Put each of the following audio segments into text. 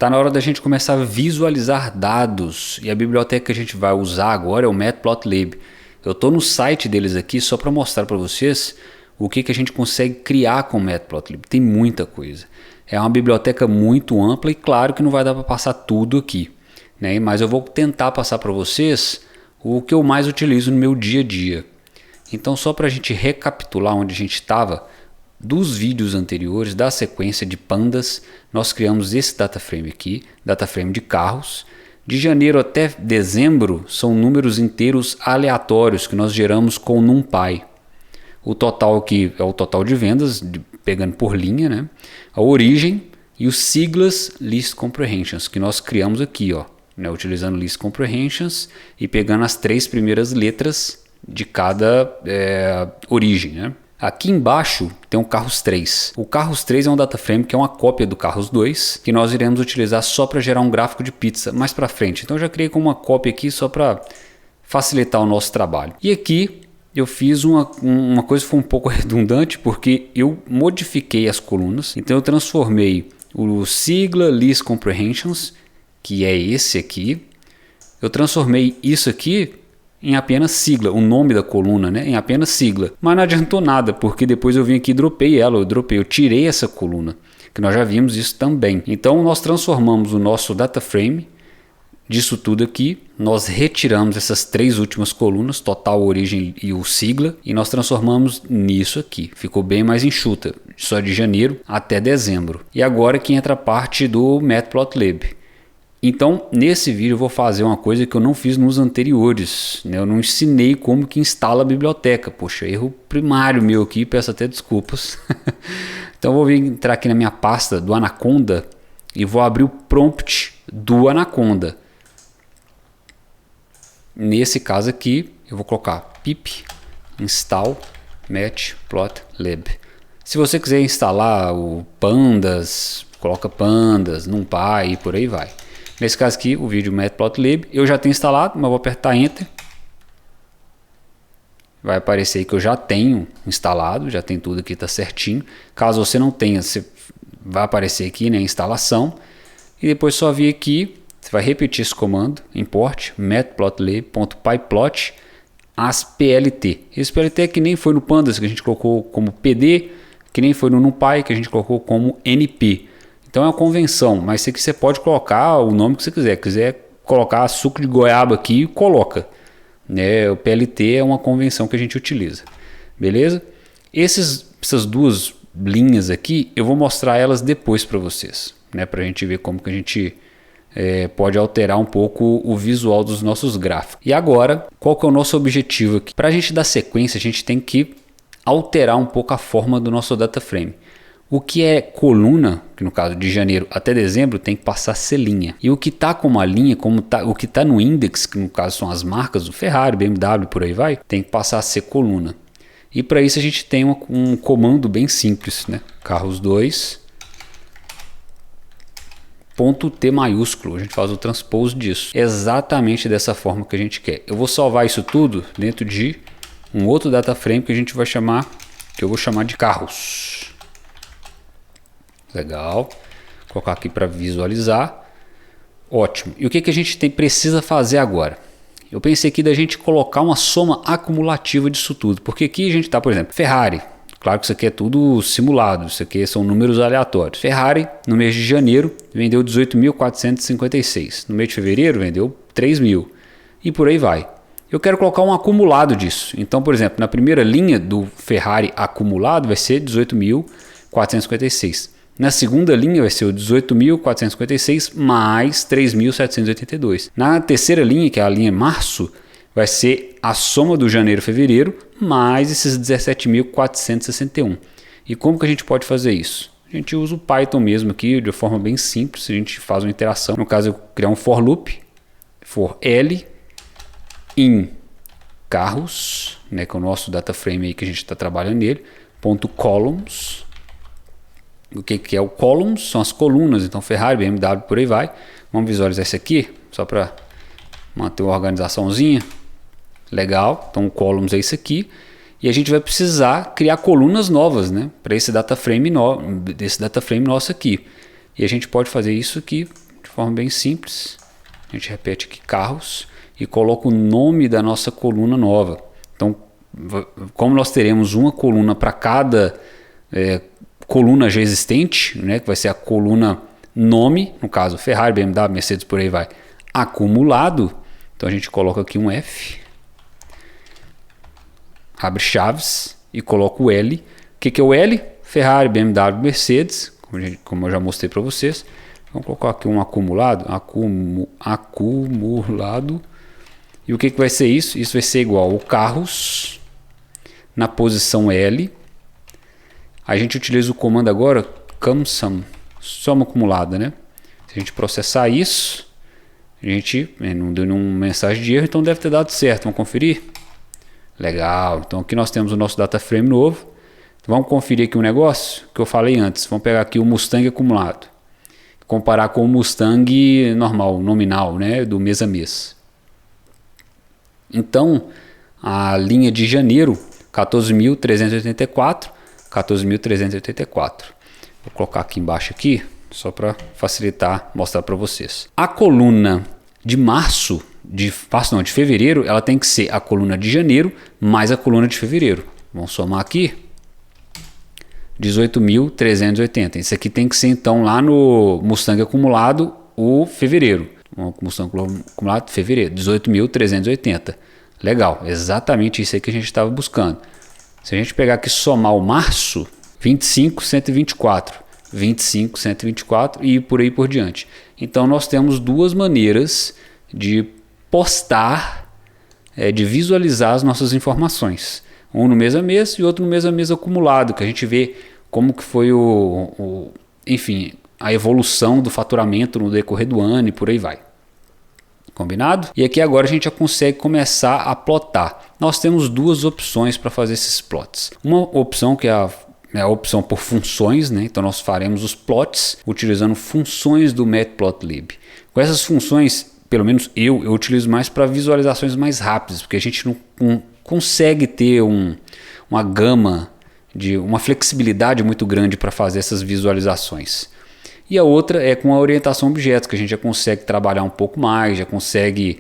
Tá na hora da gente começar a visualizar dados, e a biblioteca que a gente vai usar agora é o Matplotlib. Eu estou no site deles aqui só para mostrar para vocês o que a gente consegue criar com o Matplotlib. Tem muita coisa. É uma biblioteca muito ampla e claro que não vai dar para passar tudo aqui, né? Mas eu vou tentar passar para vocês o que eu mais utilizo no meu dia a dia. Então, só para a gente recapitular onde a gente estava, dos vídeos anteriores, da sequência de pandas, nós criamos esse dataframe aqui, dataframe de carros. De janeiro até dezembro são números inteiros aleatórios que nós geramos com o NumPy. O total aqui é o total de vendas, pegando por linha, né? A origem e os siglas List Comprehensions, que nós criamos aqui, ó, né? Utilizando List Comprehensions e pegando as 3 primeiras letras de cada origem, né? Aqui embaixo tem o Carros 3. O Carros 3 é um dataframe que é uma cópia do Carros 2, que nós iremos utilizar só para gerar um gráfico de pizza mais para frente. Então eu já criei com uma cópia aqui só para facilitar o nosso trabalho. E aqui eu fiz uma coisa que foi um pouco redundante, porque eu modifiquei as colunas. Então eu transformei o sigla List Comprehensions, que é esse aqui. Eu transformei isso aqui em apenas sigla, o nome da coluna, né, em apenas sigla. Mas não adiantou nada, porque depois eu vim aqui e dropei ela, eu tirei essa coluna, que nós já vimos isso também. Então nós transformamos o nosso dataframe disso tudo aqui, nós retiramos essas 3 últimas colunas, total, origem e o sigla, e nós transformamos nisso aqui. Ficou bem mais enxuta, só de janeiro até dezembro. E agora que entra a parte do Matplotlib. Então, nesse vídeo eu vou fazer uma coisa que eu não fiz nos anteriores, né? Eu não ensinei como que instala a biblioteca. Poxa, erro primário meu aqui, peço até desculpas. Então eu vou entrar aqui na minha pasta do Anaconda e vou abrir o prompt do Anaconda. Nesse caso aqui, eu vou colocar pip install matplotlib. Se você quiser instalar o pandas, coloca pandas, NumPy e por aí vai. Nesse caso aqui, o vídeo Matplotlib, eu já tenho instalado, mas vou apertar Enter. Vai aparecer aí que eu já tenho instalado, já tem tudo aqui, tá certinho. Caso você não tenha, você vai aparecer aqui, né, instalação. E depois só vir aqui, você vai repetir esse comando, import matplotlib.pyplot as PLT. Esse PLT é que nem foi no Pandas, que a gente colocou como PD, que nem foi no NumPy, que a gente colocou como NP. Então é uma convenção, mas você pode colocar o nome que você quiser. Quiser colocar suco de goiaba aqui, coloca. Né? O PLT é uma convenção que a gente utiliza. Beleza? Essas 2 linhas aqui, eu vou mostrar elas depois para vocês. Né? Para a gente ver como que a gente pode alterar um pouco o visual dos nossos gráficos. E agora, qual que é o nosso objetivo aqui? Para a gente dar sequência, a gente tem que alterar um pouco a forma do nosso dataframe. O que é coluna, que no caso de janeiro até dezembro, tem que passar a ser linha. E o que está com uma linha, o que está no index, que no caso são as marcas do Ferrari, BMW, por aí vai, tem que passar a ser coluna. E para isso a gente tem um comando bem simples, né? Carros 2, ponto T maiúsculo, a gente faz o transpose disso. Exatamente dessa forma que a gente quer. Eu vou salvar isso tudo dentro de um outro dataframe que a gente vai chamar, que eu vou chamar de carros. Legal, vou colocar aqui para visualizar. Ótimo. E o que a gente precisa fazer agora? Eu pensei aqui da gente colocar uma soma acumulativa disso tudo, porque aqui a gente está, por exemplo, Ferrari. Claro que isso aqui é tudo simulado, isso aqui são números aleatórios. Ferrari, no mês de janeiro, vendeu 18.456. No mês de fevereiro, vendeu 3.000. E por aí vai. Eu quero colocar um acumulado disso. Então, por exemplo, na primeira linha do Ferrari acumulado vai ser 18.456. Na segunda linha vai ser o 18.456 mais 3.782. Na terceira linha, que é a linha março, vai ser a soma do janeiro e fevereiro mais esses 17.461. E como que a gente pode fazer isso? A gente usa o Python mesmo aqui, de forma bem simples. A gente faz uma interação. No caso, eu criar um for loop, for L, in carros, né, que é o nosso dataframe aí que a gente está trabalhando nele, ponto columns. O que é o columns? São as colunas, então Ferrari, BMW, por aí vai. Vamos visualizar isso aqui, só para manter uma organizaçãozinha. Legal, então o columns é isso aqui. E a gente vai precisar criar colunas novas, né, para esse dataframe nosso aqui. E a gente pode fazer isso aqui de forma bem simples. A gente repete aqui carros e coloca o nome da nossa coluna nova. Então, como nós teremos uma coluna para cada coluna já existente, né, que vai ser a coluna nome, no caso Ferrari, BMW, Mercedes, por aí vai, acumulado. Então a gente coloca aqui um F, abre chaves e coloca o L. O que é o L? Ferrari, BMW, Mercedes, como eu já mostrei para vocês. Vamos colocar aqui um acumulado, acumulado. E o que vai ser isso? Isso vai ser igual ao carros na posição L. A gente utiliza o comando agora, CumSum, soma acumulada, né? Se a gente processar isso, a gente não deu nenhuma mensagem de erro, então deve ter dado certo. Vamos conferir? Legal. Então aqui nós temos o nosso data frame novo. Vamos conferir aqui um negócio que eu falei antes. Vamos pegar aqui o Mustang acumulado, comparar com o Mustang normal, nominal, né, do mês a mês. Então, a linha de janeiro, 14.384, 14.384. Vou colocar aqui embaixo aqui, só para facilitar, mostrar para vocês. A coluna de de fevereiro, ela tem que ser a coluna de janeiro mais a coluna de fevereiro. Vamos somar aqui. 18.380. Isso aqui tem que ser então lá no Mustang acumulado o fevereiro. Mustang acumulado fevereiro, 18.380. Legal, exatamente isso aí que a gente estava buscando. Se a gente pegar aqui e somar o março, 25.124, 25.124 e por aí por diante. Então nós temos duas maneiras de postar, de visualizar as nossas informações. Um no mês a mês e outro no mês a mês acumulado, que a gente vê como que foi enfim, a evolução do faturamento no decorrer do ano e por aí vai. Combinado? E aqui agora a gente já consegue começar a plotar. Nós temos duas opções para fazer esses plots. Uma opção que é a opção por funções, né? Então nós faremos os plots utilizando funções do Matplotlib. Com essas funções, pelo menos eu utilizo mais para visualizações mais rápidas, porque a gente não consegue ter uma gama uma flexibilidade muito grande para fazer essas visualizações. E a outra é com a orientação a objetos, que a gente já consegue trabalhar um pouco mais, já consegue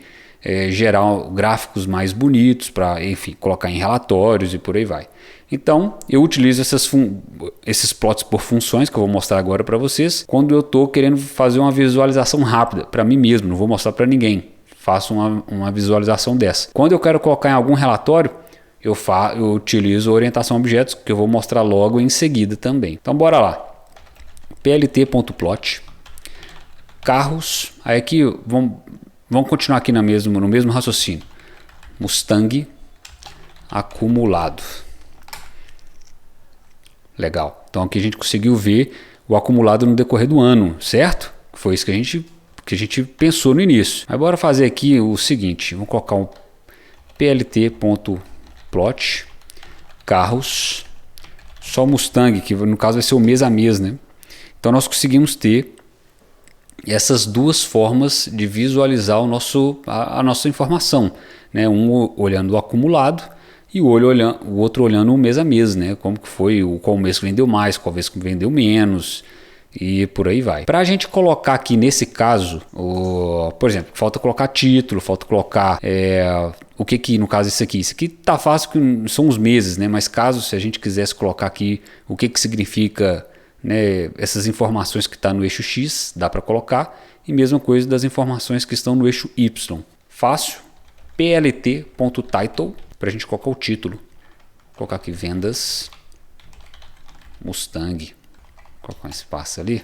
gerar gráficos mais bonitos para, enfim, colocar em relatórios e por aí vai. Então, eu utilizo esses plots por funções, que eu vou mostrar agora para vocês, quando eu estou querendo fazer uma visualização rápida, para mim mesmo, não vou mostrar para ninguém. Faço uma visualização dessa. Quando eu quero colocar em algum relatório, eu utilizo a orientação a objetos, que eu vou mostrar logo em seguida também. Então, bora lá. plt.plot, carros, aí aqui vamos continuar aqui no mesmo raciocínio. Mustang acumulado. Legal. Então aqui a gente conseguiu ver o acumulado no decorrer do ano, certo? Foi isso que a gente pensou no início. Mas bora fazer aqui o seguinte, vamos colocar um plt.plot, carros, só Mustang, que no caso vai ser o mês a mês, né? Então nós conseguimos ter essas duas formas de visualizar a nossa informação, né? Um olhando o acumulado e o outro olhando o mês a mês, né? Como que foi, qual mês que vendeu mais, qual mês que vendeu menos e por aí vai. Para a gente colocar aqui nesse caso, por exemplo, falta colocar título, falta colocar o que no caso isso aqui tá fácil, que são os meses, né? Mas se a gente quisesse colocar aqui o que significa, né, essas informações que está no eixo X, dá para colocar, e mesma coisa das informações que estão no eixo Y. Fácil, plt.title, para a gente colocar o título. Vou colocar aqui vendas Mustang. Vou colocar um espaço ali.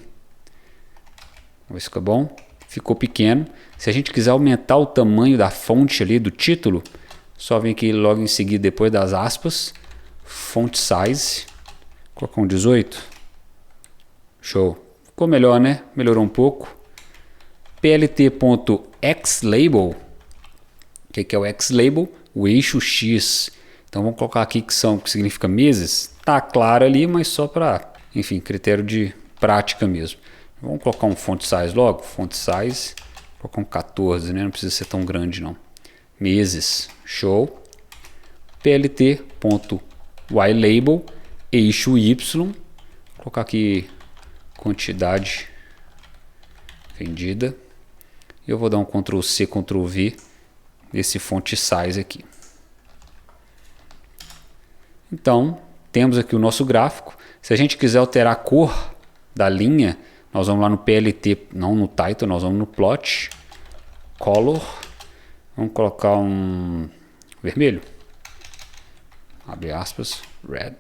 Vamos ver se fica bom. Ficou pequeno. Se a gente quiser aumentar o tamanho da fonte ali do título, só vem aqui logo em seguida, depois das aspas, font size. Vou colocar um 18. Show. Ficou melhor, né? Melhorou um pouco. plt.xlabel. O que é o xlabel? O eixo X. Então vamos colocar aqui que significa meses. Tá claro ali, mas só para, enfim, critério de prática mesmo. Vamos colocar um font size logo. Font size. Vou colocar um 14, né? Não precisa ser tão grande não. Meses. Show. plt.ylabel. Eixo Y. Vou colocar aqui quantidade vendida. Eu vou dar um Ctrl C, Ctrl V desse font size aqui. Então, temos aqui o nosso gráfico. Se a gente quiser alterar a cor da linha, nós vamos lá no PLT, não no title, nós vamos no plot, color, vamos colocar um vermelho, abre aspas, red.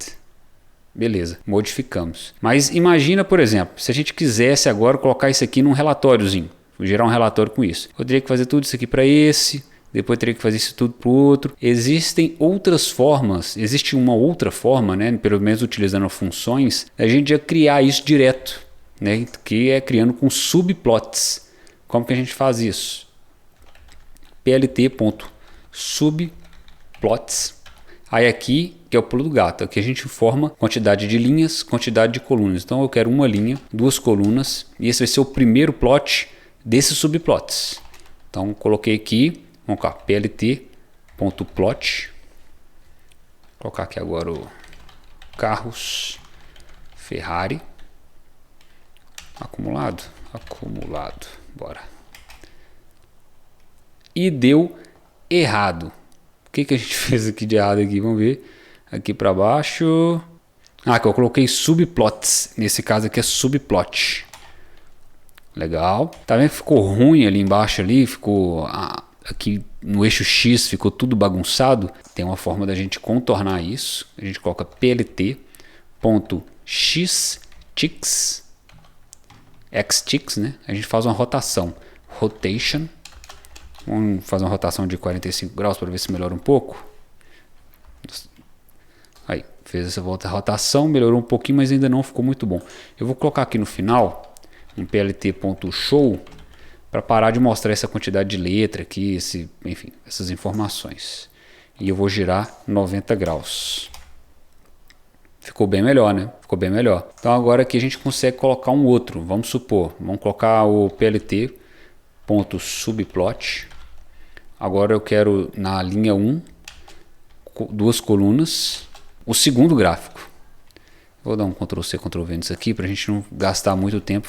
Beleza, modificamos. Mas imagina, por exemplo, se a gente quisesse agora colocar isso aqui num relatóriozinho, gerar um relatório com isso. Eu teria que fazer tudo isso aqui para esse, depois teria que fazer isso tudo para o outro. Existem outras formas, existe uma outra forma, né, pelo menos utilizando funções, a gente já criar isso direto, né, que é criando com subplots. Como que a gente faz isso? plt.subplots. Aí aqui, que é o pulo do gato, aqui a gente informa quantidade de linhas, quantidade de colunas. Então eu quero uma linha, 2 colunas, e esse vai ser o primeiro plot desses subplots. Então coloquei aqui, vamos colocar plt.plot. Vou colocar aqui agora o carros Ferrari. Acumulado, bora. E deu errado. O que a gente fez aqui de errado aqui? Vamos ver. Aqui para baixo. Que eu coloquei subplots. Nesse caso aqui é subplot. Legal. Tá vendo que ficou ruim ali embaixo ali? Ficou aqui no eixo X, ficou tudo bagunçado. Tem uma forma da gente contornar isso. A gente coloca plt.xticks. Xticks, né? A gente faz uma rotação. Rotation. Vamos fazer uma rotação de 45 graus para ver se melhora um pouco. Aí, fez essa rotação, melhorou um pouquinho, mas ainda não ficou muito bom. Eu vou colocar aqui no final um plt.show para parar de mostrar essa quantidade de letra aqui, enfim, essas informações. E eu vou girar 90 graus. Ficou bem melhor, né? Ficou bem melhor. Então agora aqui a gente consegue colocar um outro. Vamos supor, vamos colocar o plt.subplot. Agora eu quero na linha 1, 2 colunas, o segundo gráfico. Vou dar um Ctrl C, Ctrl V nisso aqui para a gente não gastar muito tempo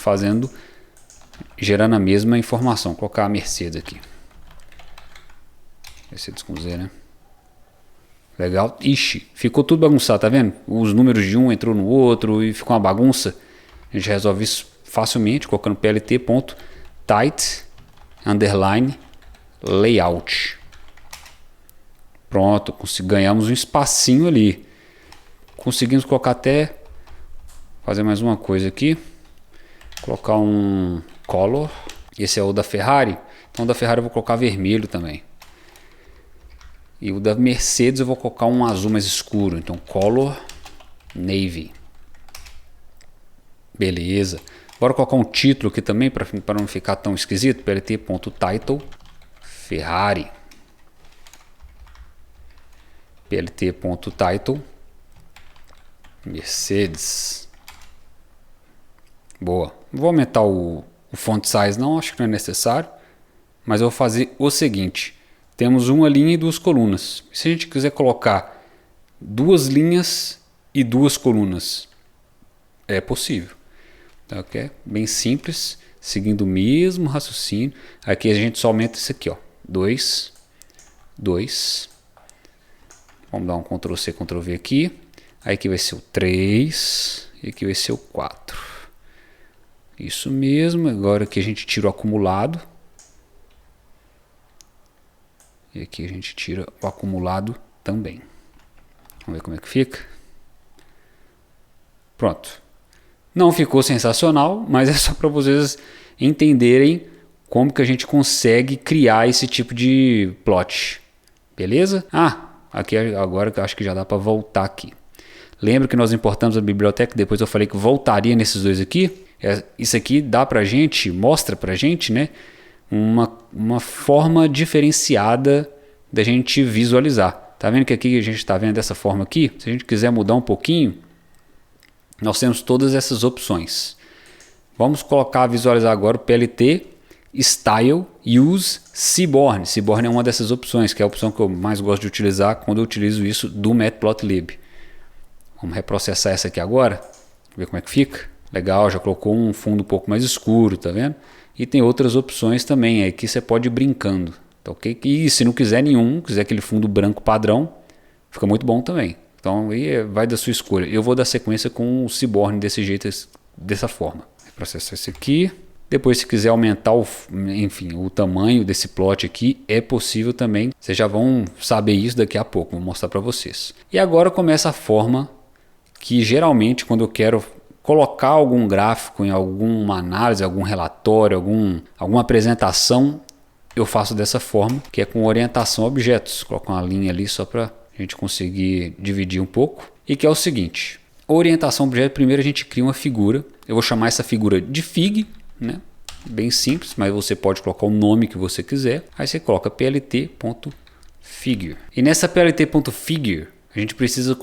gerando a mesma informação. Vou colocar a Mercedes aqui. Mercedes com Z, né? Legal. Ixi, ficou tudo bagunçado, tá vendo? Os números de um entrou no outro e ficou uma bagunça. A gente resolve isso facilmente colocando plt.tight underline layout. Pronto, ganhamos um espacinho ali. Conseguimos colocar até fazer mais uma coisa aqui. Colocar um color. Esse é o da Ferrari. Então o da Ferrari eu vou colocar vermelho também. E o da Mercedes eu vou colocar um azul mais escuro. Então color navy. Beleza. Bora colocar um título aqui também para não ficar tão esquisito. plt.title Ferrari. plt.title Mercedes. Boa. Não vou aumentar o font size não, acho que não é necessário. Mas eu vou fazer o seguinte. Temos uma linha e 2 colunas. Se a gente quiser colocar 2 linhas e 2 colunas, é possível. Então, aqui é bem simples, seguindo o mesmo raciocínio. Aqui a gente só aumenta isso aqui, ó. 2, 2. Vamos dar um Ctrl C, Ctrl V aqui. Aí aqui vai ser o 3 e aqui vai ser o 4. Isso mesmo. Agora aqui a gente tira o acumulado. E aqui a gente tira o acumulado também. Vamos ver como é que fica. Pronto. Não ficou sensacional, mas é só para vocês entenderem como que a gente consegue criar esse tipo de plot. Beleza? Aqui agora eu acho que já dá para voltar aqui. Lembra que nós importamos a biblioteca, depois eu falei que voltaria nesses dois aqui? Isso aqui dá pra gente, mostra pra gente, né, uma forma diferenciada da gente visualizar. Tá vendo que aqui a gente está vendo dessa forma aqui? Se a gente quiser mudar um pouquinho, nós temos todas essas opções. Vamos visualizar agora o PLT Style Use Seaborn. Seaborn é uma dessas opções, que é a opção que eu mais gosto de utilizar quando eu utilizo isso do Matplotlib. Vamos reprocessar essa aqui agora, ver como é que fica. Legal, já colocou um fundo um pouco mais escuro, tá vendo? E tem outras opções também, aqui você pode ir brincando. Tá, ok? E se não quiser nenhum, quiser aquele fundo branco padrão, fica muito bom também. Então aí vai da sua escolha. Eu vou dar sequência com o Seaborn desse jeito, dessa forma. Vou processar isso aqui. Depois, se quiser aumentar o tamanho desse plot aqui, é possível também. Vocês já vão saber isso daqui a pouco, vou mostrar para vocês. E agora começa a forma que geralmente quando eu quero colocar algum gráfico em alguma análise, algum relatório, alguma apresentação, eu faço dessa forma, que é com orientação a objetos. Coloco uma linha ali só para a gente conseguir dividir um pouco. E que é o seguinte, orientação a objeto, primeiro a gente cria uma figura. Eu vou chamar essa figura de Fig, né? Bem simples, mas você pode colocar o nome que você quiser. Aí você coloca plt.figure. E nessa plt.figure a gente precisa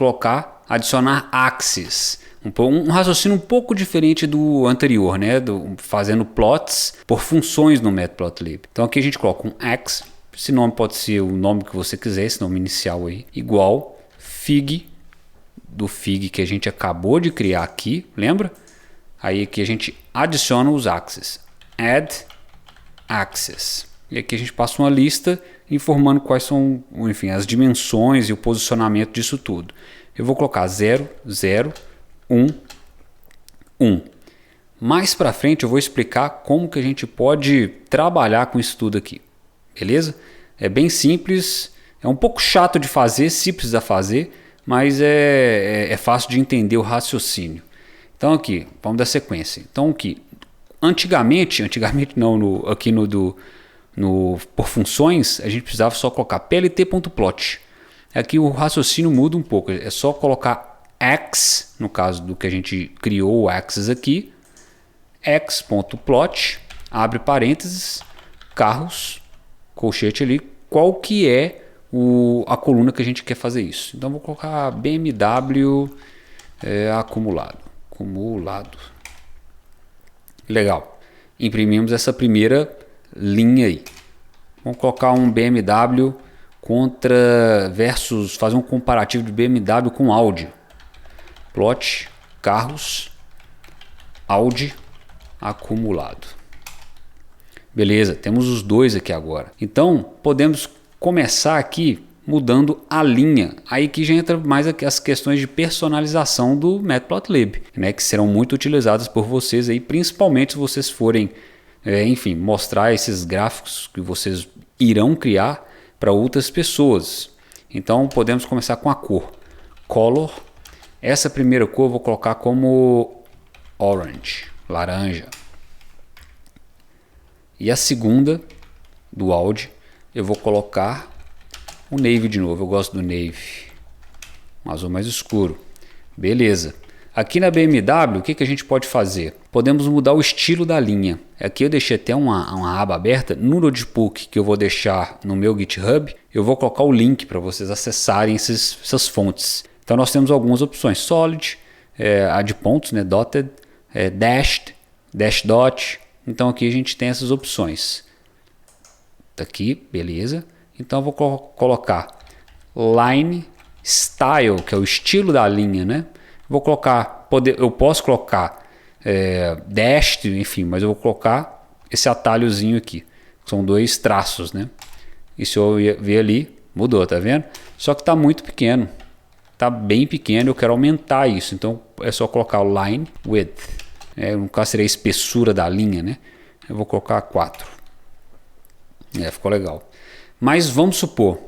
adicionar axes. Um raciocínio um pouco diferente do anterior, né? Fazendo plots por funções no Matplotlib. Então aqui a gente coloca um ax. Esse nome pode ser o nome que você quiser, esse nome inicial aí. Igual fig, do fig que a gente acabou de criar aqui, lembra? Aí aqui a gente adiciona os axes. Add axes. E aqui a gente passa uma lista informando quais são, enfim, as dimensões e o posicionamento disso tudo. Eu vou colocar 0, 0, 1, 1. Mais para frente eu vou explicar como que a gente pode trabalhar com isso tudo aqui. Beleza? É bem simples, é um pouco chato de fazer, se precisar fazer, mas é fácil de entender o raciocínio. Então aqui, vamos dar sequência. Então aqui, antigamente não, aqui por funções, a gente precisava só colocar plt.plot. Aqui o raciocínio muda um pouco, é só colocar x, no caso do que a gente criou o axis aqui, x.plot, abre parênteses, carros, colchete ali, qual que é a coluna que a gente quer fazer isso. Então vou colocar BMW acumulado. Legal. Imprimimos essa primeira linha aí. Vamos colocar um BMW fazer um comparativo de BMW com Audi. Plot, carros, Audi acumulado. Beleza, temos os dois aqui agora. Então, podemos começar aqui mudando a linha. Aí que já entra mais as questões de personalização do Matplotlib, né, que serão muito utilizadas por vocês aí, principalmente se vocês forem, enfim, mostrar esses gráficos que vocês irão criar para outras pessoas. Então, podemos começar com a cor. Color. Essa primeira cor eu vou colocar como orange, laranja. E a segunda, do Audi, eu vou colocar o navy de novo. Eu gosto do navy, um azul mais escuro. Beleza. Aqui na BMW, o que a gente pode fazer? Podemos mudar o estilo da linha. Aqui eu deixei até uma aba aberta. No notebook que eu vou deixar no meu GitHub, eu vou colocar o link para vocês acessarem essas fontes. Então nós temos algumas opções. Solid, a de pontos, né? Dotted, dashed, dash dot. Então aqui a gente tem essas opções. Tá aqui, beleza. Então eu vou colocar line style, que é o estilo da linha, né? Vou colocar, eu posso colocar dashed, enfim, mas eu vou colocar esse atalhozinho aqui. São dois traços, né? E se eu ver ali, mudou, tá vendo? Só que tá muito pequeno. Tá bem pequeno, eu quero aumentar isso. Então é só colocar o line width. No caso seria a espessura da linha, né? Eu vou colocar 4. Ficou legal. Mas vamos supor,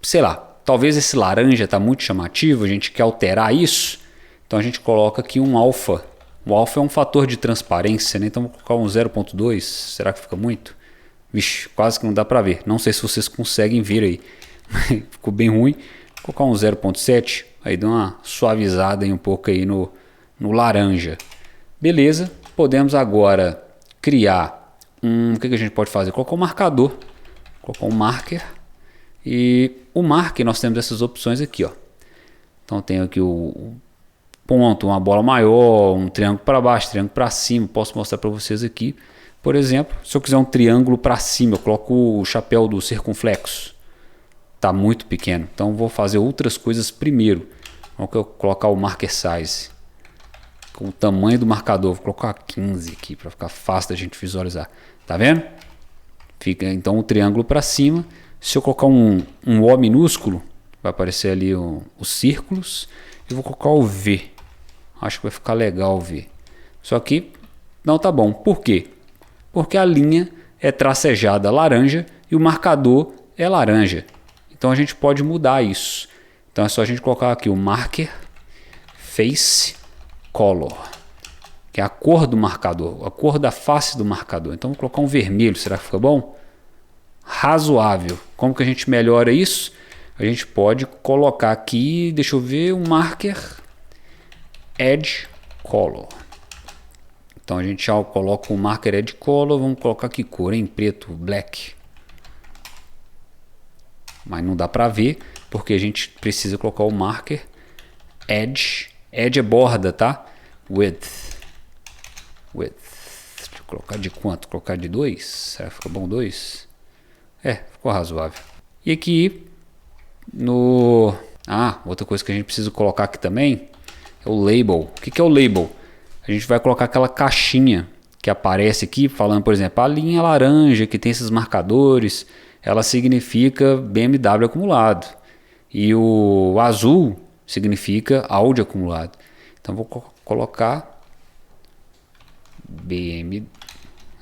sei lá, talvez esse laranja está muito chamativo, a gente quer alterar isso. Então a gente coloca aqui um alfa. O alfa é um fator de transparência, né? Então vou colocar um 0.2. Será que fica muito? Vixe, quase que não dá para ver. Não sei se vocês conseguem ver aí. Ficou bem ruim. Vou colocar um 0.7. Aí dá uma suavizada aí um pouco aí no laranja. Beleza, podemos agora criar o que a gente pode fazer? Colocar um marcador, colocar um marker, e o marker nós temos essas opções aqui, ó. Então tem aqui o ponto, uma bola maior, um triângulo para baixo, triângulo para cima. Posso mostrar para vocês aqui. Por exemplo, se eu quiser um triângulo para cima, eu coloco o chapéu do circunflexo. Está muito pequeno, então vou fazer outras coisas primeiro. Vou colocar o marker size. o tamanho do marcador. Vou colocar 15 aqui para ficar fácil da gente visualizar. Tá vendo? Fica então o triângulo para cima. Se eu colocar um O minúsculo, vai aparecer ali os círculos. Eu vou colocar o V. Acho que vai ficar legal o V. Só que não tá bom. Por quê? Porque a linha é tracejada laranja e o marcador é laranja. Então a gente pode mudar isso. Então é só a gente colocar aqui o marker face color, que é a cor do marcador, a cor da face do marcador. Então vou colocar um vermelho, será que fica bom? Razoável. Como que a gente melhora isso? A gente pode colocar aqui, deixa eu ver, um marker edge color. Então a gente já coloca o marker edge color, vamos colocar que cor, em preto, black. Mas não dá para ver, porque a gente precisa colocar o marker edge. Edge é borda, tá? Width. Deixa eu colocar de quanto? Colocar de 2? Será que fica bom 2? Ficou razoável. E aqui no... outra coisa que a gente precisa colocar aqui também é o label. O que é o label? A gente vai colocar aquela caixinha que aparece aqui, falando, por exemplo, a linha laranja que tem esses marcadores, ela significa BMW acumulado. E o azul significa Audi acumulado. Então vou colocar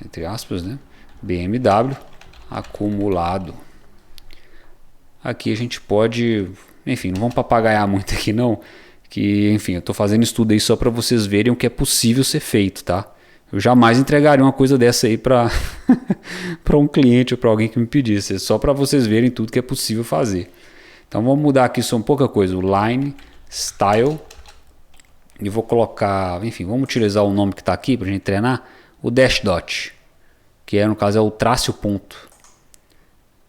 entre aspas, né? BMW acumulado. Aqui a gente pode, enfim, não vamos papagaiar muito aqui não, que enfim, eu estou fazendo estudo aí só para vocês verem o que é possível ser feito, tá? Eu jamais entregaria uma coisa dessa aí para para um cliente ou para alguém que me pedisse, é só para vocês verem tudo que é possível fazer. Então vamos mudar aqui só um pouca coisa, o line style, e vou colocar, enfim, vamos utilizar o nome que está aqui para a gente treinar, o dash dot, que no caso é o traço ponto.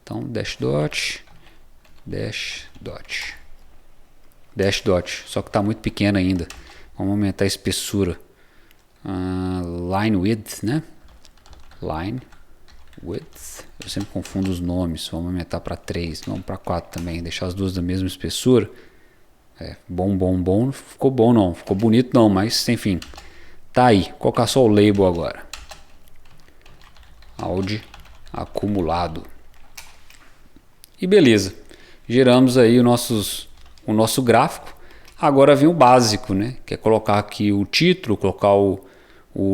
Então dash dot, só que está muito pequeno ainda. Vamos aumentar a espessura. Line width, né? Line width. Eu sempre confundo os nomes. Vamos aumentar para 3, vamos para 4 também. Deixar as duas da mesma espessura. Bom. Não ficou bom não, ficou bonito não, mas enfim. Tá aí. Vou colocar só o label agora. Audi acumulado. E beleza. Geramos aí o nosso gráfico. Agora vem o básico, né? Que é colocar aqui o título, colocar o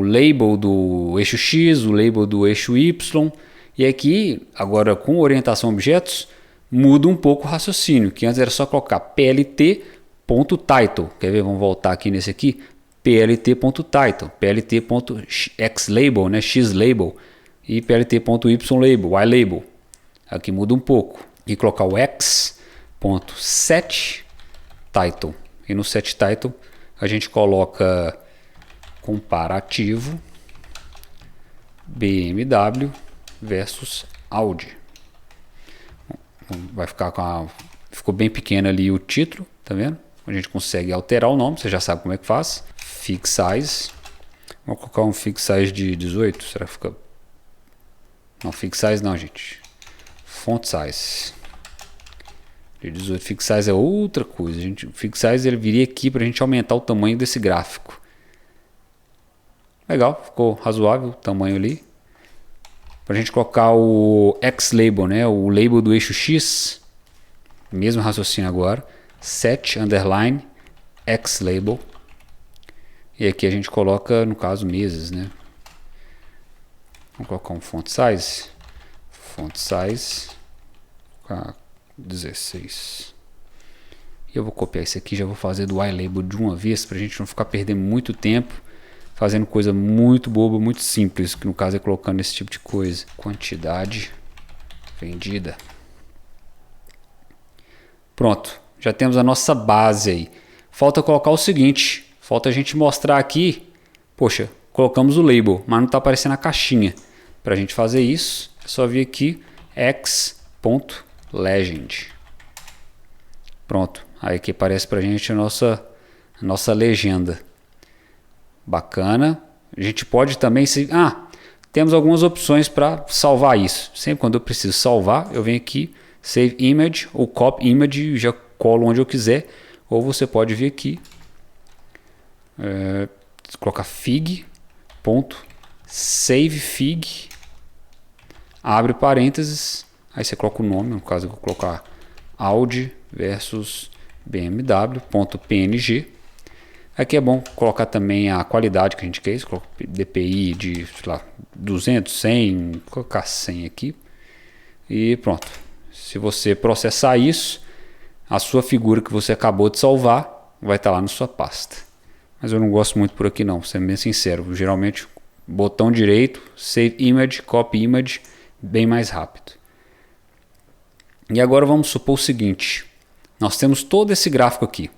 label do eixo X, o label do eixo Y. E aqui, agora com orientação a objetos, muda um pouco o raciocínio, que antes era só colocar plt.title. Quer ver? Vamos voltar aqui nesse aqui. plt.title, plt.xlabel, né? Xlabel e plt.ylabel, ylabel. Aqui muda um pouco. E colocar o x.setTitle. E no setTitle a gente coloca comparativo BMW versus Audi. Vai ficar ficou bem pequeno ali o título, tá vendo? A gente consegue alterar o nome, você já sabe como é que faz. Fix size. Vou colocar um fix size de 18, será que fica? Não, fix size não, gente. Font size de 18. Fix size é outra coisa, gente. Fix size ele viria aqui para a gente aumentar o tamanho desse gráfico. Legal, ficou razoável o tamanho ali. Para a gente colocar o X-Label, né? O label do eixo X. Mesmo raciocínio agora. Set underline X-Label. E aqui a gente coloca, no caso, meses, né? Vamos colocar um font size. Font size 16. E eu vou copiar isso aqui, já vou fazer do ylabel de uma vez para a gente não ficar perdendo muito tempo fazendo coisa muito boba, muito simples, que no caso é colocando esse tipo de coisa. Quantidade vendida. Pronto, já temos a nossa base aí. Falta colocar o seguinte, falta a gente mostrar aqui, poxa, colocamos o label, mas não está aparecendo a caixinha. Para a gente fazer isso, é só vir aqui x.legend. Pronto, aí aqui aparece para a gente a nossa legenda. Bacana. A gente pode também temos algumas opções para salvar isso. Sempre quando eu preciso salvar, eu venho aqui Save Image ou Copy Image, já colo onde eu quiser. Ou você pode vir aqui colocar fig.savefig, abre parênteses, aí você coloca o nome, no caso eu vou colocar Audi versus BMW.png. Aqui é bom colocar também a qualidade que a gente quer, coloca DPI de, sei lá, 200, 100, vou colocar 100 aqui e pronto. Se você processar isso, a sua figura que você acabou de salvar vai estar lá na sua pasta. Mas eu não gosto muito por aqui não, vou ser bem sincero. Geralmente, botão direito, Save Image, Copy Image, bem mais rápido. E agora vamos supor o seguinte, nós temos todo esse gráfico aqui.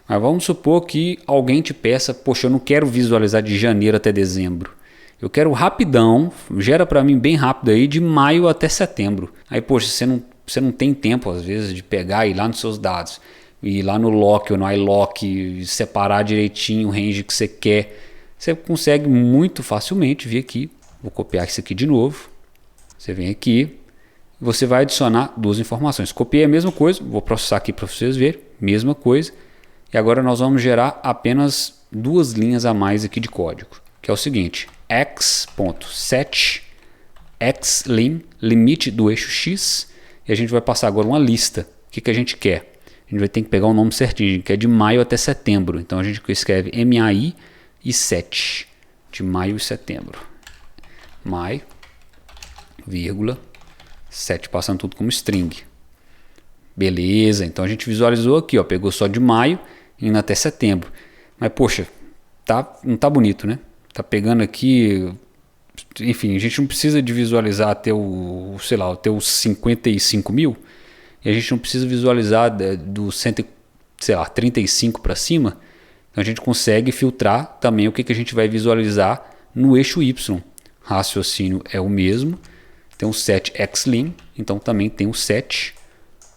Mas vamos supor que alguém te peça, poxa, eu não quero visualizar de janeiro até dezembro. Eu quero rapidão, gera para mim bem rápido aí, de maio até setembro. Aí, poxa, você não tem tempo às vezes de pegar e ir lá nos seus dados, ir lá no lock ou no iLock, separar direitinho o range que você quer. Você consegue muito facilmente vir aqui, vou copiar isso aqui de novo. Você vem aqui, você vai adicionar duas informações. Copiei a mesma coisa, vou processar aqui para vocês verem, mesma coisa. E agora nós vamos gerar apenas duas linhas a mais aqui de código, que é o seguinte, x.set xlim, limite do eixo x, e a gente vai passar agora uma lista. O que a gente quer? A gente vai ter que pegar o nome certinho, que é de maio até setembro. Então a gente escreve MAI e 7, de maio e setembro. Maio, vírgula, 7, passando tudo como string. Beleza, então a gente visualizou aqui, ó, pegou só de maio indo até setembro. Mas poxa, não tá bonito, né? Tá pegando aqui, enfim, a gente não precisa de visualizar até o, sei lá, até os 55 mil. E a gente não precisa visualizar do 35 para cima. Então a gente consegue filtrar também o que a gente vai visualizar no eixo Y. Raciocínio é o mesmo. Tem o set xlim, então também tem o set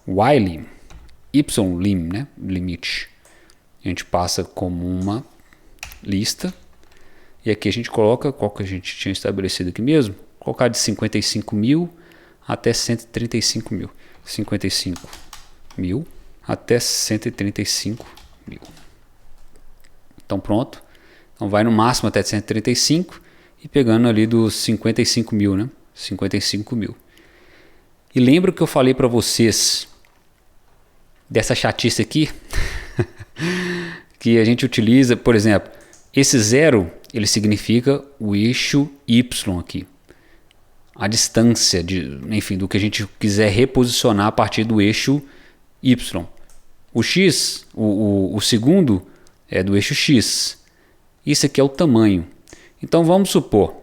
ylim, ylim, né? Limite. A gente passa como uma lista. E aqui a gente coloca, qual que a gente tinha estabelecido aqui mesmo? Colocar de 55 mil até 135 mil. 55 mil até 135 mil. Então pronto. Então vai no máximo até 135 e pegando ali dos 55 mil, né? 55 mil. E lembra que eu falei para vocês dessa chatice aqui? Que a gente utiliza, por exemplo, esse 0, ele significa o eixo Y aqui. A distância, enfim, do que a gente quiser reposicionar a partir do eixo Y. O X, o segundo, é do eixo X. Isso aqui é o tamanho. Então vamos supor,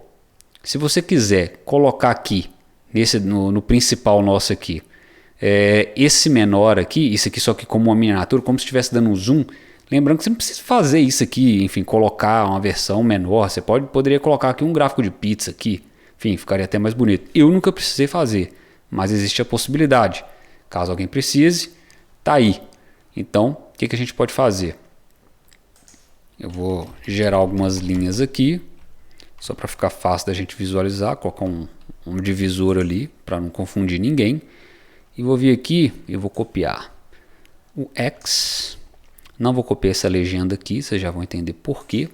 se você quiser colocar aqui, no principal nosso aqui, esse menor aqui, isso aqui só que como uma miniatura, como se estivesse dando um zoom. Lembrando que você não precisa fazer isso aqui, enfim, colocar uma versão menor. Você poderia colocar aqui um gráfico de pizza aqui. Enfim, ficaria até mais bonito. Eu nunca precisei fazer, mas existe a possibilidade. Caso alguém precise, tá aí. Então, o que a gente pode fazer? Eu vou gerar algumas linhas aqui, só para ficar fácil da gente visualizar. Colocar um divisor ali, para não confundir ninguém. E vou vir aqui e vou copiar o X. Não vou copiar essa legenda aqui, vocês já vão entender por quê.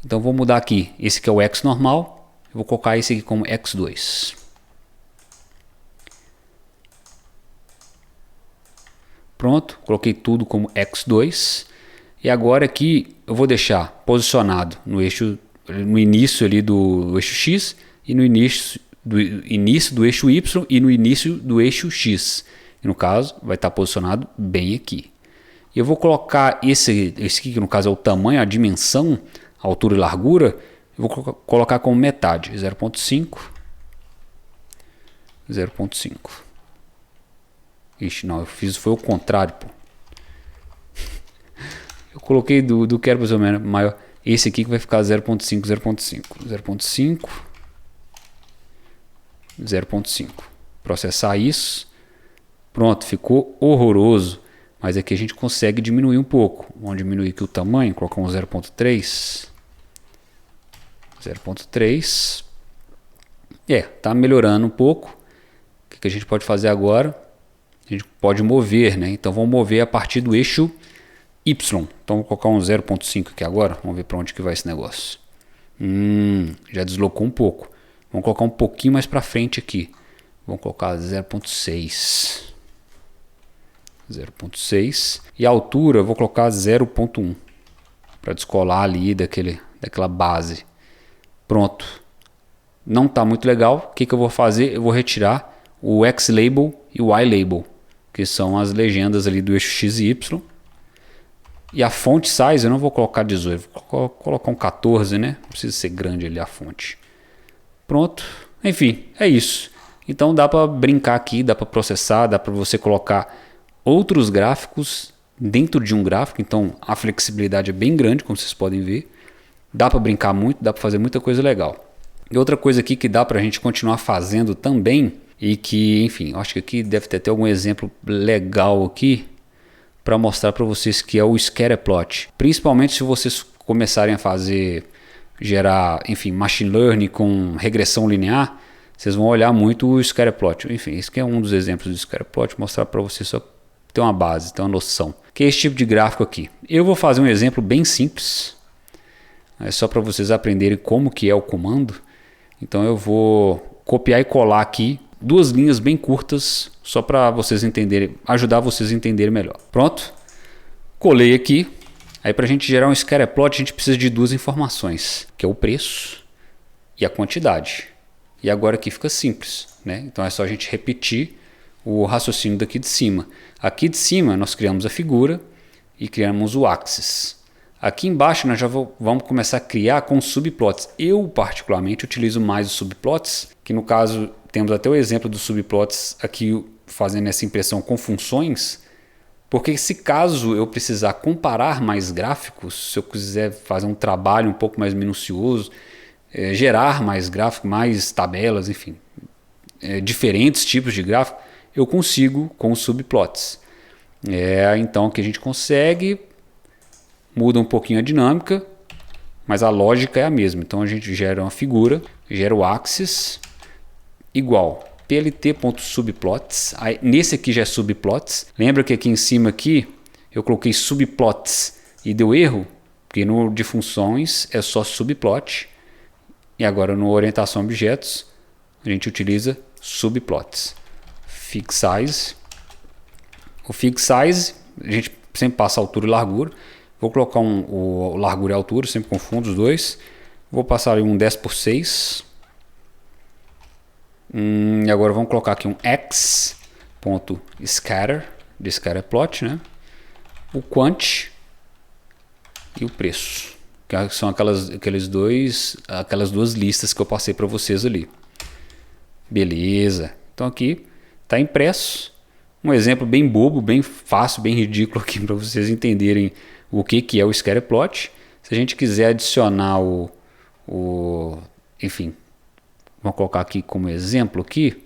Então vou mudar aqui. Esse aqui é o X normal. Eu vou colocar esse aqui como X2. Pronto, coloquei tudo como X2. E agora aqui eu vou deixar posicionado no início ali do eixo X e no início do eixo Y e no início do eixo X. E no caso vai estar posicionado bem aqui. E eu vou colocar esse aqui, que no caso é o tamanho, a dimensão, a altura e largura, eu vou colocar como metade, 0.5, 0.5. Ixi, não, eu fiz, foi o contrário, pô. Eu coloquei do que era mais ou menos maior. Esse aqui que vai ficar 0.5, 0.5, 0.5, 0.5. Processar isso. Pronto, ficou horroroso. Mas aqui a gente consegue diminuir um pouco. Vamos diminuir aqui o tamanho, colocar um 0.3. 0.3. Tá melhorando um pouco. O que a gente pode fazer agora? A gente pode mover, né? Então vamos mover a partir do eixo Y. Então vou colocar um 0.5 aqui agora. Vamos ver para onde que vai esse negócio. Já deslocou um pouco. Vamos colocar um pouquinho mais para frente aqui. Vamos colocar 0.6. 0.6. E a altura eu vou colocar 0.1. Para descolar ali daquela base. Pronto. Não está muito legal. O que eu vou fazer? Eu vou retirar o X-Label e o Y-Label, que são as legendas ali do eixo X e Y. E a font size eu não vou colocar 18, vou colocar um 14, né? Não precisa ser grande ali a fonte. Pronto. Enfim, é isso. Então dá para brincar aqui, dá para processar, dá para você colocar outros gráficos dentro de um gráfico. Então a flexibilidade é bem grande, como vocês podem ver. Dá para brincar muito, dá para fazer muita coisa legal. E outra coisa aqui que dá para a gente continuar fazendo também, e que, enfim, acho que aqui deve ter até algum exemplo legal aqui para mostrar para vocês, que é o Scatterplot. Principalmente se vocês começarem a gerar, enfim, machine learning com regressão linear, vocês vão olhar muito o Scatterplot. Enfim, esse aqui é um dos exemplos do Scatterplot, mostrar para vocês só ter uma base, ter uma noção. Que é esse tipo de gráfico aqui. Eu vou fazer um exemplo bem simples, é só para vocês aprenderem como que é o comando. Então eu vou copiar e colar aqui duas linhas bem curtas, só para vocês entenderem, ajudar vocês a entenderem melhor. Pronto, colei aqui. Aí para a gente gerar um Scatterplot a gente precisa de duas informações, que é o preço e a quantidade. E agora aqui fica simples, né? Então é só a gente repetir o raciocínio daqui de cima. Aqui de cima nós criamos a figura e criamos o axis. Aqui embaixo nós já vamos começar a criar com subplots. Eu particularmente utilizo mais os subplots, que no caso temos até o exemplo dos subplots aqui fazendo essa impressão com funções, porque se caso eu precisar comparar mais gráficos, se eu quiser fazer um trabalho um pouco mais minucioso, gerar mais gráficos, mais tabelas, enfim, diferentes tipos de gráfico, eu consigo com os subplots. Então que a gente consegue, muda um pouquinho a dinâmica, mas a lógica é a mesma. Então a gente gera uma figura, gera o axis igual plt.subplots. Nesse aqui já é subplots. Lembra que aqui em cima aqui eu coloquei subplots e deu erro, porque no de funções é só subplot. E agora no orientação a objetos a gente utiliza subplots. Fig size. O fig size a gente sempre passa altura e largura. Vou colocar o largura e altura, sempre confundo os dois. Vou passar ali um 10/6. E agora vamos colocar aqui um x.scatter, de scatterplot, né? O quant e o preço, que são aquelas duas listas que eu passei para vocês ali. Beleza. Então aqui está impresso. Um exemplo bem bobo, bem fácil, bem ridículo aqui para vocês entenderem o que é o Scatterplot. Se a gente quiser adicionar enfim, vamos colocar aqui como exemplo aqui,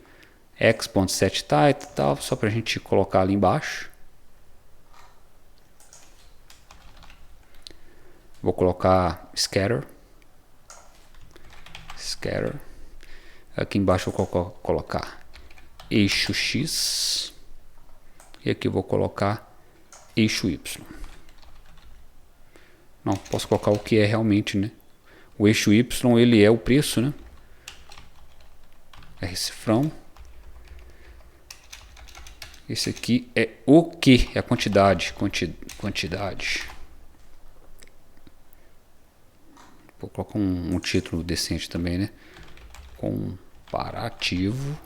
x.setType e tal, só para a gente colocar ali embaixo. Vou colocar scatter. Aqui embaixo eu vou colocar eixo X. E aqui eu vou colocar eixo Y. Não, posso colocar o que é realmente, né? O eixo Y, ele é o preço, né? É cifrão. Esse aqui é o que? É a quantidade. Vou colocar um título decente também, né? Comparativo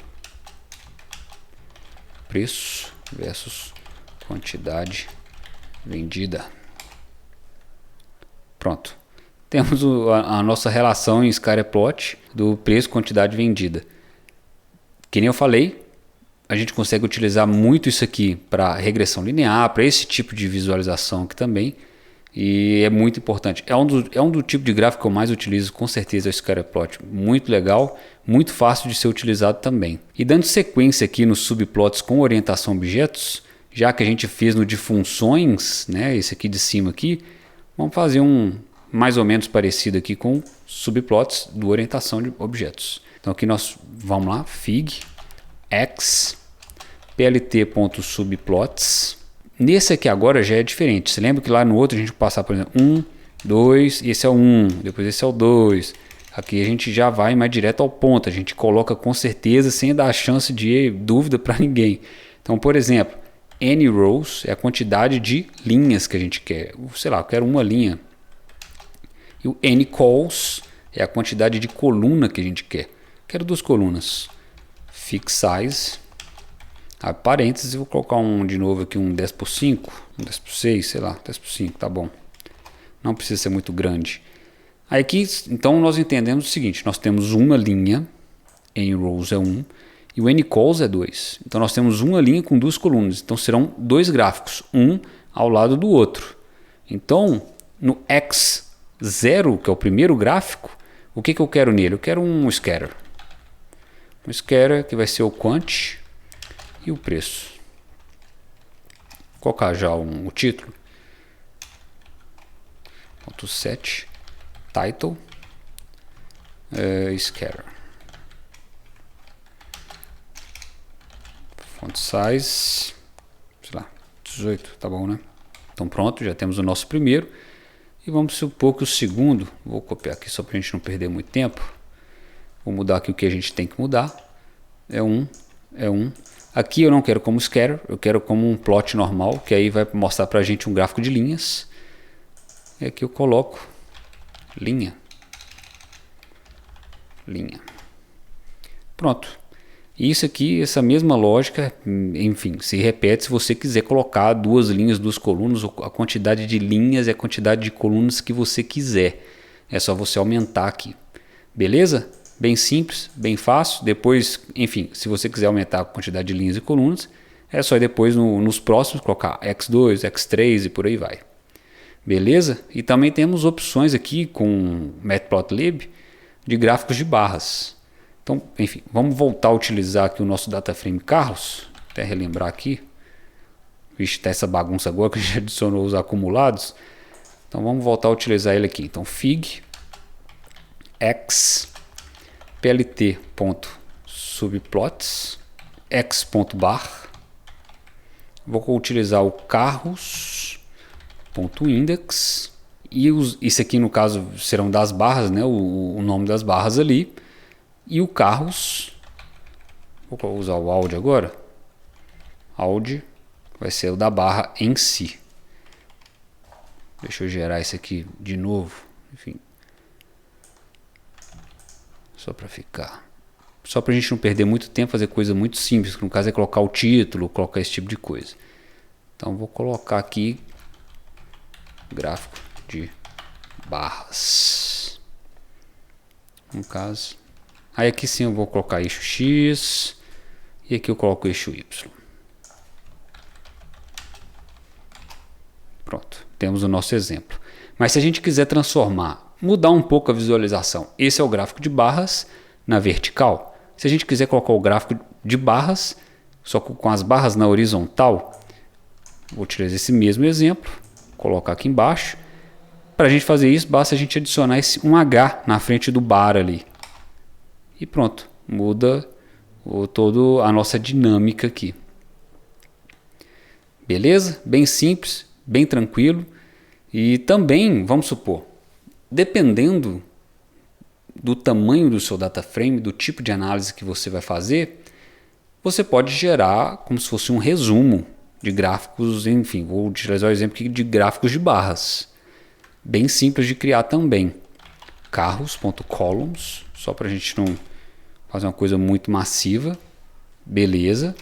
preço versus quantidade vendida. Pronto. Temos a nossa relação em Scatterplot do preço quantidade vendida. Que nem eu falei, a gente consegue utilizar muito isso aqui para regressão linear, para esse tipo de visualização aqui também. E é muito importante. É um do tipo de gráfico que eu mais utilizo, com certeza, é o Scatterplot. Muito legal, muito fácil de ser utilizado também. E dando sequência aqui nos subplots com orientação a objetos, já que a gente fez no de funções, né, esse aqui de cima aqui, vamos fazer um mais ou menos parecido aqui com subplots do orientação de objetos. Então aqui nós vamos lá, fig x plt.subplots. Nesse aqui agora já é diferente. Você lembra que lá no outro a gente passar, por exemplo, 1, 2, esse é o 1, depois esse é o 2. Aqui a gente já vai mais direto ao ponto. A gente coloca com certeza sem dar chance de dúvida para ninguém. Então, por exemplo, N rows é a quantidade de linhas que a gente quer. Sei lá, eu quero uma linha. E o N calls é a quantidade de coluna que a gente quer. Quero 2 colunas. Fix size. A parênteses, eu vou colocar de novo aqui um 10 por 5, um 10 por 6, sei lá, 10 por 5, tá bom. Não precisa ser muito grande. Aí aqui, então, nós entendemos o seguinte, nós temos uma linha, N rows é 1, e o N calls é 2. Então nós temos uma linha com 2 colunas, então serão 2 gráficos, um ao lado do outro. Então, no X0, que é o primeiro gráfico, o que eu quero nele? Eu quero um scatter. Um scatter que vai ser o quant e o preço. Vou colocar já o título. Ponto 7. Title. Scatter. Font size. Sei lá, 18. Tá bom, né? Então pronto, já temos o nosso primeiro. E vamos supor que o segundo, vou copiar aqui só para a gente não perder muito tempo. Vou mudar aqui o que a gente tem que mudar. É um. Aqui eu não quero como scatter, eu quero como um plot normal, que aí vai mostrar para a gente um gráfico de linhas. E aqui eu coloco linha. Pronto. Isso aqui, essa mesma lógica, enfim, se repete se você quiser colocar 2 linhas, 2 colunas, a quantidade de linhas e a quantidade de colunas que você quiser. É só você aumentar aqui. Beleza? Bem simples, bem fácil. Depois, enfim, se você quiser aumentar a quantidade de linhas e colunas, é só depois nos próximos colocar X2, X3 e por aí vai. Beleza? E também temos opções aqui com Matplotlib de gráficos de barras. Então, enfim, vamos voltar a utilizar aqui o nosso DataFrame Carros. Até relembrar aqui. Vixe, tá essa bagunça agora que a gente adicionou os acumulados. Então vamos voltar a utilizar ele aqui. Então fig x plt.subplots x.bar. Vou utilizar o carros.index e isso aqui no caso serão das barras, né? O nome das barras ali. E o carros, vou usar o Audi agora. Audi vai ser o da barra em si. Deixa eu gerar isso aqui de novo. Enfim. Só para ficar. Só para a gente não perder muito tempo, fazer coisa muito simples. Que no caso é colocar o título, colocar esse tipo de coisa. Então vou colocar aqui gráfico de barras. No caso. Aí aqui sim eu vou colocar eixo X. E aqui eu coloco eixo Y. Pronto. Temos o nosso exemplo. Mas se a gente quiser transformar, mudar um pouco a visualização. Esse é o gráfico de barras na vertical. Se a gente quiser colocar o gráfico de barras, só com as barras na horizontal, vou utilizar esse mesmo exemplo, colocar aqui embaixo. Para a gente fazer isso, basta a gente adicionar um H na frente do bar ali. E pronto, muda toda a nossa dinâmica aqui. Beleza? Bem simples, bem tranquilo. E também, vamos supor, dependendo do tamanho do seu data frame, do tipo de análise que você vai fazer, você pode gerar como se fosse um resumo de gráficos, enfim, vou utilizar o exemplo aqui de gráficos de barras. Bem simples de criar também. Carros.columns, só para a gente não fazer uma coisa muito massiva. Beleza.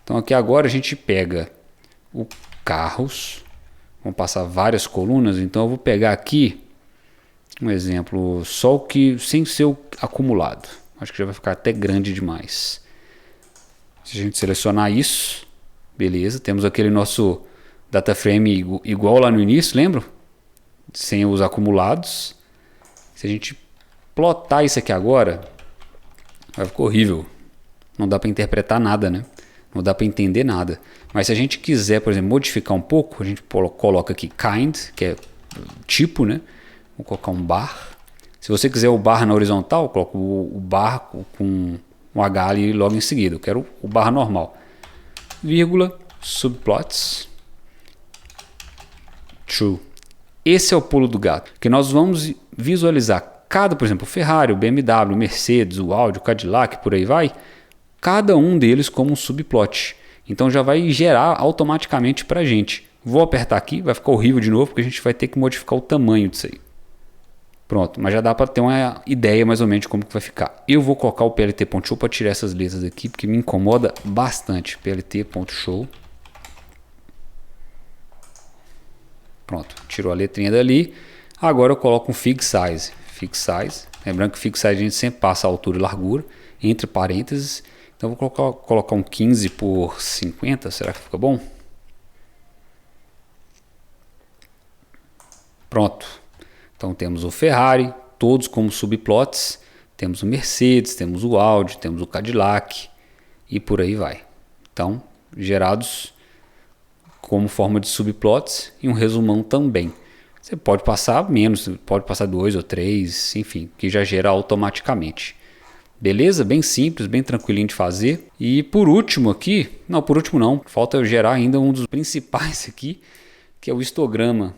Então aqui agora a gente pega o carros. Vamos passar várias colunas. Então eu vou pegar aqui um exemplo só o que sem ser o acumulado. Acho que já vai ficar até grande demais. Se a gente selecionar isso, beleza. Temos aquele nosso data frame igual lá no início, lembra? Sem os acumulados. Se a gente plotar isso aqui agora, vai ficar horrível. Não dá para interpretar nada, né? Não dá para entender nada. Mas se a gente quiser, por exemplo, modificar um pouco, a gente coloca aqui kind, que é tipo, né? Vou colocar um bar. Se você quiser o bar na horizontal, coloca o bar com um H ali logo em seguida. Eu quero o bar normal. Vírgula, subplots. True. Esse é o pulo do gato, que nós vamos visualizar cada, por exemplo, o Ferrari, o BMW, o Mercedes, o Audi, o Cadillac, por aí vai, cada um deles como um subplot. Então já vai gerar automaticamente para a gente. Vou apertar aqui, vai ficar horrível de novo, porque a gente vai ter que modificar o tamanho disso aí. Pronto, mas já dá para ter uma ideia mais ou menos de como que vai ficar. Eu vou colocar o plt.show para tirar essas letras aqui, porque me incomoda bastante. plt.show. Pronto, tirou a letrinha dali. Agora eu coloco um fig size. Fig size. Lembrando que fig size a gente sempre passa a altura e largura, entre parênteses. Então eu vou colocar um 15 por 50, será que fica bom? Pronto. Então temos o Ferrari, todos como subplots. Temos o Mercedes, temos o Audi, temos o Cadillac e por aí vai. Então, gerados como forma de subplots e um resumão também. Você pode passar menos, pode passar 2 ou 3, enfim, que já gera automaticamente. Beleza? Bem simples, bem tranquilinho de fazer. E por último aqui, não, por último não, falta eu gerar ainda um dos principais aqui, que é o histograma.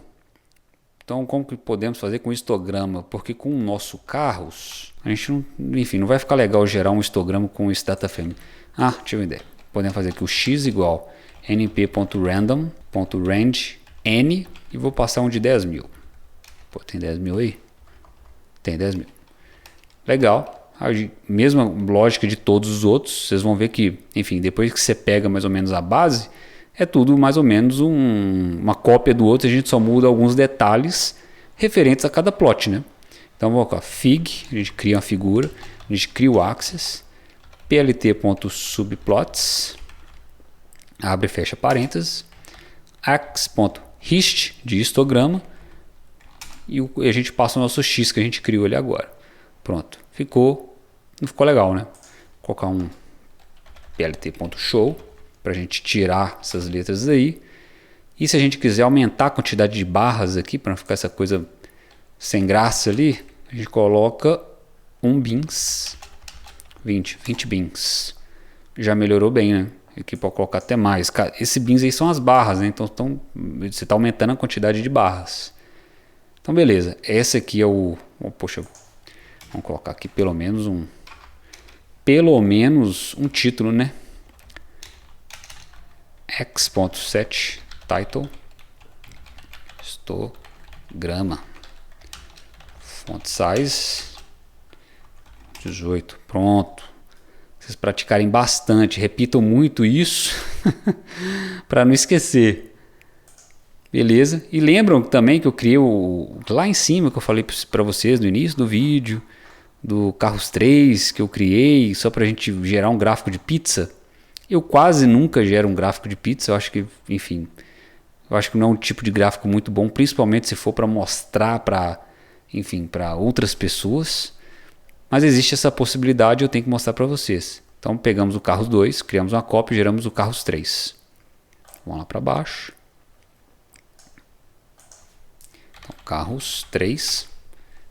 Então, como que podemos fazer com histograma? Porque com o nosso carros, a gente não, enfim, não vai ficar legal gerar um histograma com esse data frame. Ah, tive uma ideia. Podemos fazer aqui o x igual np.random.range n e vou passar um de 10.000. Pô, tem 10.000 aí? Tem 10.000. Legal. A mesma lógica de todos os outros. Vocês vão ver que, enfim, depois que você pega mais ou menos a base, é tudo mais ou menos uma cópia do outro. A gente só muda alguns detalhes referentes a cada plot, né? Então vou colocar fig, a gente cria uma figura, a gente cria o axis, plt.subplots, abre e fecha parênteses, ax.hist de histograma e a gente passa o nosso x que a gente criou ali agora. Pronto, não ficou legal, né? Vou colocar um plt.show para a gente tirar essas letras aí. E se a gente quiser aumentar a quantidade de barras aqui, para não ficar essa coisa sem graça ali, a gente coloca um bins, 20 bins. Já melhorou bem, né? Aqui pode colocar até mais. Esse bins aí são as barras, né? Então você está aumentando a quantidade de barras. Então beleza, esse aqui é poxa, vamos colocar aqui pelo menos um título, né? x.set title histograma font size 18. Pronto. Vocês praticarem bastante, repitam muito isso para não esquecer. Beleza? E lembram também que eu criei lá em cima que eu falei para vocês no início do vídeo do Carros 3 que eu criei só para a gente gerar um gráfico de pizza. Eu quase nunca gero um gráfico de pizza, eu acho que, enfim, eu acho que não é um tipo de gráfico muito bom, principalmente se for para mostrar para outras pessoas. Mas existe essa possibilidade, eu tenho que mostrar para vocês. Então pegamos o Carros 2, criamos uma cópia e geramos o Carros 3. Vamos lá para baixo. Então, Carros 3.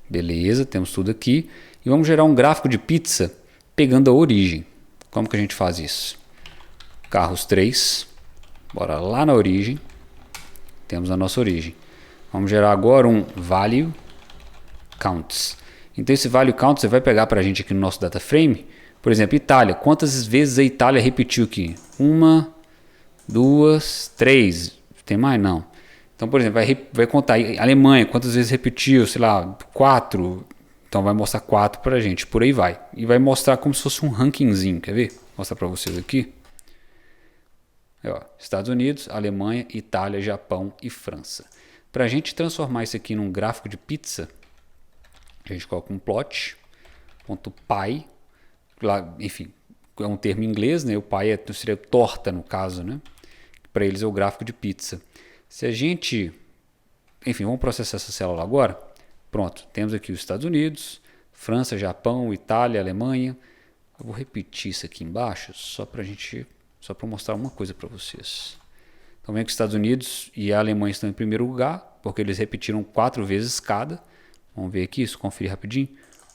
Beleza, temos tudo aqui. E vamos gerar um gráfico de pizza pegando a origem. Como que a gente faz isso? Carros 3, bora lá na origem, temos a nossa origem. Vamos gerar agora um value counts. Então esse value counts você vai pegar para a gente aqui no nosso data frame, por exemplo, Itália. Quantas vezes a Itália repetiu aqui? 1, 2, 3. Tem mais? Não. Então, por exemplo, vai contar Alemanha, quantas vezes repetiu, sei lá, 4. Então vai mostrar 4 para a gente, por aí vai. E vai mostrar como se fosse um rankingzinho, quer ver? Vou mostrar para vocês aqui. Estados Unidos, Alemanha, Itália, Japão e França. Para a gente transformar isso aqui num gráfico de pizza, a gente coloca um plot.py, enfim, é um termo em inglês, né? O pie seria torta no caso, né? Para eles é o gráfico de pizza. Se a gente, enfim, vamos processar essa célula agora. Pronto, temos aqui os Estados Unidos, França, Japão, Itália, Alemanha. Eu vou repetir isso aqui embaixo só para mostrar uma coisa para vocês. Então vem que os Estados Unidos e a Alemanha estão em primeiro lugar, porque eles repetiram 4 vezes cada. Vamos ver aqui, isso, conferir rapidinho.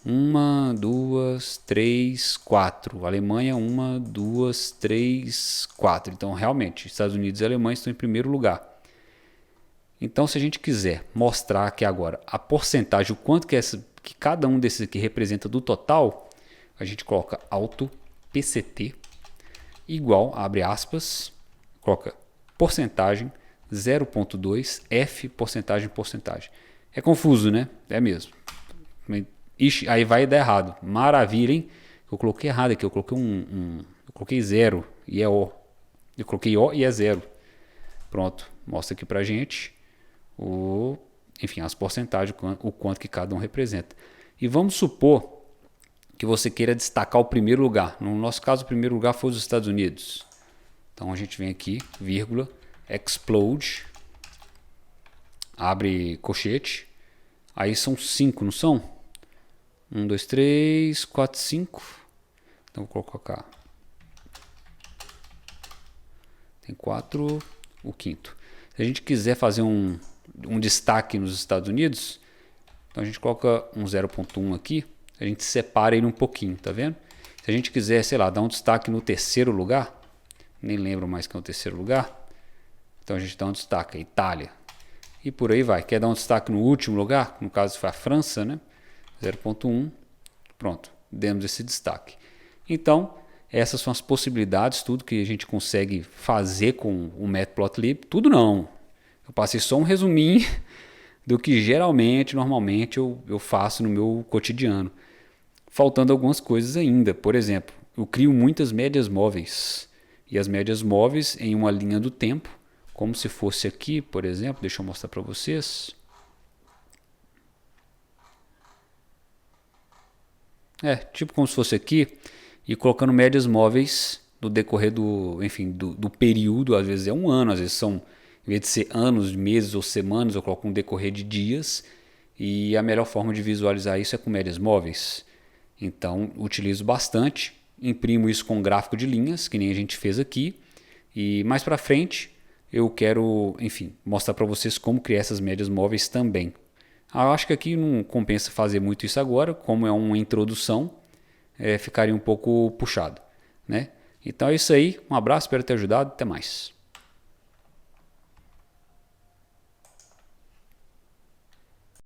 1, 2, 3, 4. Alemanha, 1, 2, 3, 4. Então realmente, Estados Unidos e Alemanha estão em primeiro lugar. Então, se a gente quiser mostrar aqui agora a porcentagem, o quanto que cada um desses aqui representa do total, a gente coloca alto PCT igual, abre aspas, coloca porcentagem 0,2 F porcentagem. É confuso, né? É mesmo. Ixi, aí vai dar errado. Maravilha, hein? Eu coloquei errado aqui, eu coloquei eu coloquei 0 e é O. Eu coloquei O e é 0. Pronto, mostra aqui pra gente enfim, as porcentagens, o quanto que cada um representa. E vamos supor que você queira destacar o primeiro lugar. No nosso caso, o primeiro lugar foi os Estados Unidos. Então a gente vem aqui, vírgula, explode, abre colchete. Aí são 5, não são? 1, 2, 3, 4, 5. Então vou colocar cá. Tem 4, o quinto. Se a gente quiser fazer um destaque nos Estados Unidos, então a gente coloca um 0,1 aqui, a gente separa ele um pouquinho, tá vendo? Se a gente quiser, sei lá, dar um destaque no terceiro lugar, nem lembro mais que é o terceiro lugar, então a gente dá um destaque, Itália, e por aí vai. Quer dar um destaque no último lugar, no caso foi a França, né? 0,1, pronto, demos esse destaque. Então, essas são as possibilidades, tudo que a gente consegue fazer com o Matplotlib, tudo não. Eu passei só um resuminho do que normalmente eu faço no meu cotidiano. Faltando algumas coisas ainda. Por exemplo, eu crio muitas médias móveis. E as médias móveis em uma linha do tempo, como se fosse aqui, por exemplo, deixa eu mostrar para vocês. Tipo como se fosse aqui, e colocando médias móveis no decorrer do período, às vezes é um ano, às vezes são, em vez de ser anos, meses ou semanas, eu coloco um decorrer de dias, e a melhor forma de visualizar isso é com médias móveis. Então, utilizo bastante, imprimo isso com gráfico de linhas, que nem a gente fez aqui, e mais para frente eu quero, enfim, mostrar para vocês como criar essas médias móveis também. Eu acho que aqui não compensa fazer muito isso agora, como é uma introdução, ficaria um pouco puxado, né? Então é isso aí, um abraço, espero ter ajudado, até mais.